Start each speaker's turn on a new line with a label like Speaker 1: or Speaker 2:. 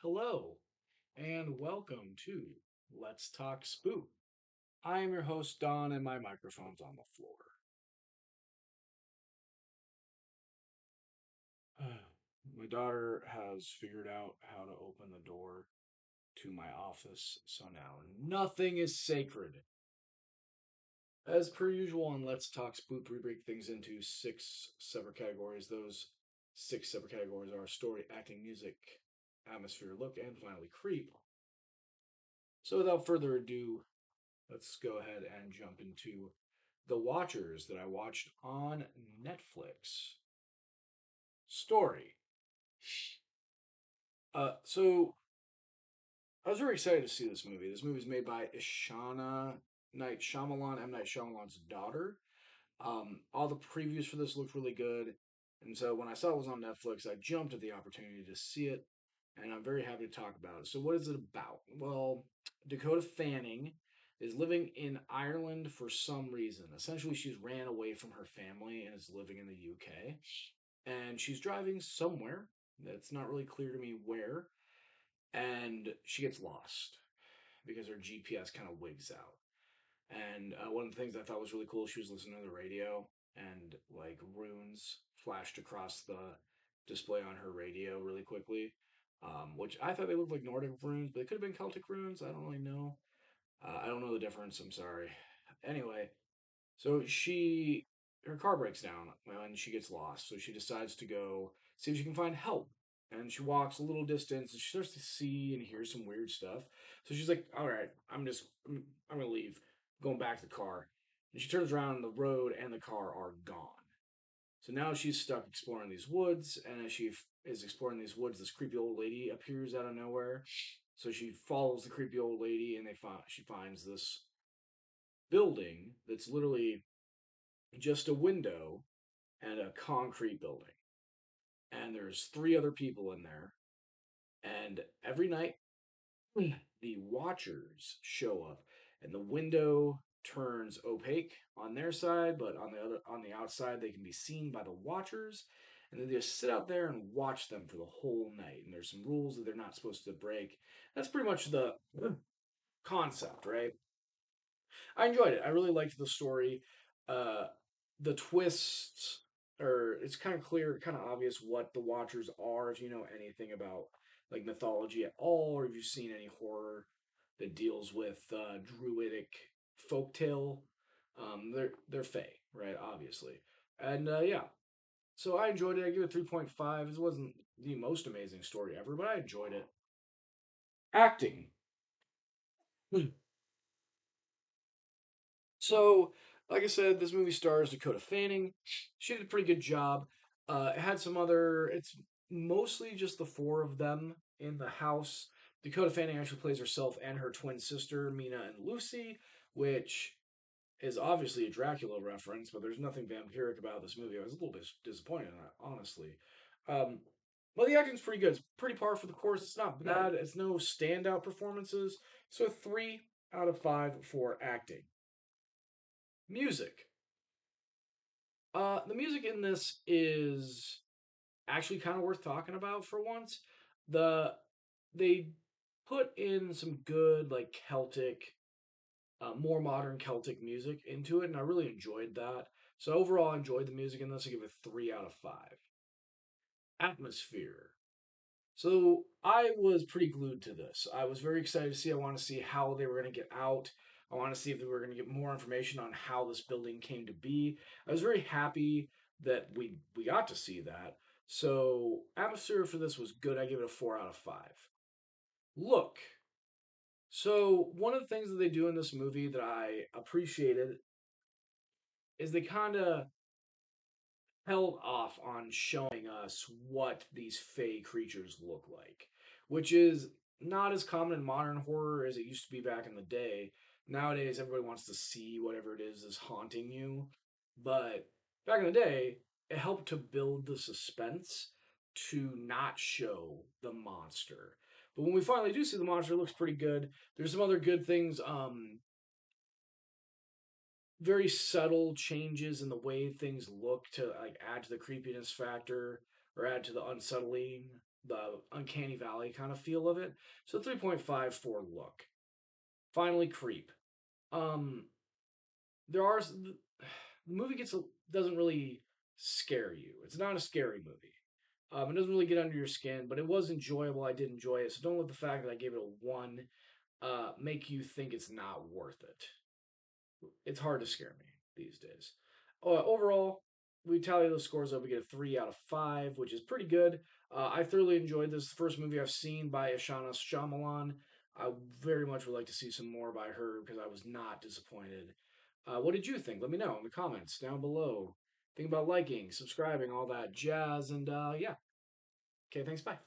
Speaker 1: Hello, and welcome to Let's Talk Spook. I am your host, Don, and my microphone's on the floor. My daughter has figured out how to open the door to my office, so now nothing is sacred. As per usual on Let's Talk Spook, we break things into six separate categories. Those six separate categories are story, acting, music, atmosphere, look, and finally creep. So without further ado, let's go ahead and jump into The Watchers that I watched on Netflix. Story. So I was very excited to see this movie. This movie is made by Ishana Night Shyamalan, M. Night Shyamalan's daughter. All the previews for this looked really good. And so when I saw it was on Netflix, I jumped at the opportunity to see it. And I'm very happy to talk about it. So, what is it about? Well, Dakota Fanning is living in Ireland for some reason. Essentially, she's ran away from her family and is living in the UK. And she's driving somewhere that's not really clear to me where. And she gets lost because her GPS kind of wigs out. And one of the things I thought was really cool, she was listening to the radio, and like runes flashed across the display on her radio really quickly, which I thought they looked like Nordic runes, but they could have been Celtic runes. I don't really know. I don't know the difference. I'm sorry. Anyway, so her car breaks down and she gets lost. So she decides to go see if she can find help. And she walks a little distance and she starts to see and hear some weird stuff. So she's like, "All right, I'm gonna leave, going back to the car." And she turns around and the road and the car are gone. So now she's stuck exploring these woods. And as is exploring these woods, this creepy old lady appears out of nowhere. So she follows the creepy old lady, and she finds this building that's literally just a window and a concrete building. And there's three other people in there. And every night, the watchers show up, and the window turns opaque on their side, but on the outside, they can be seen by the watchers. And then they just sit out there and watch them for the whole night. And there's some rules that they're not supposed to break. That's pretty much the concept, right? I enjoyed it. I really liked the story. Uh, the twists, or it's kind of clear, kind of obvious what the Watchers are if you know anything about like mythology at all, or if you've seen any horror that deals with druidic folktale. They're fae, right? Obviously, and yeah. So I enjoyed it. I give it 3.5. It wasn't the most amazing story ever, but I enjoyed it. Acting. So, like I said, this movie stars Dakota Fanning. She did a pretty good job. It had some other. It's mostly just the four of them in the house. Dakota Fanning actually plays herself and her twin sister, Mina and Lucy, which is obviously a Dracula reference, but there's nothing vampiric about this movie. I was a little bit disappointed in that, honestly. Um, well, the acting's pretty good. It's pretty par for the course. It's not bad. It's no standout performances. So 3 out of 5 for acting. Music. The music in this is actually kind of worth talking about for once. The they put in some good like Celtic, more modern Celtic music into it, and I really enjoyed that. So overall, I enjoyed the music in this. I give it 3 out of 5. Atmosphere. So I was pretty glued to this. I was very excited to see. I want to see how they were going to get out. I want to see if they were going to get more information on how this building came to be. I was very happy that we got to see that. So atmosphere for this was good. I give it a 4 out of 5. Look. So one of the things that they do in this movie that I appreciated is they kind of held off on showing us what these fey creatures look like, which is not as common in modern horror as it used to be back in the day. Nowadays, everybody wants to see whatever it is haunting you, but back in the day, it helped to build the suspense to not show the monster. But when we finally do see the monster, it looks pretty good. There's some other good things. Very subtle changes in the way things look to like add to the creepiness factor or add to the unsettling. the uncanny valley kind of feel of it. So 3.5 for look. Finally, creep. Um, there are the movie doesn't really scare you. It's not a scary movie. It doesn't really get under your skin, but it was enjoyable. I did enjoy it. So don't let the fact that I gave it a one make you think it's not worth it. It's hard to scare me these days. Overall, we tally those scores up. We get a 3 out of 5, which is pretty good. I thoroughly enjoyed this. The first movie I've seen by Ishana Shyamalan. I very much would like to see some more by her because I was not disappointed. What did you think? Let me know in the comments down below. Think about liking, subscribing, all that jazz, and yeah. Okay, thanks. Bye.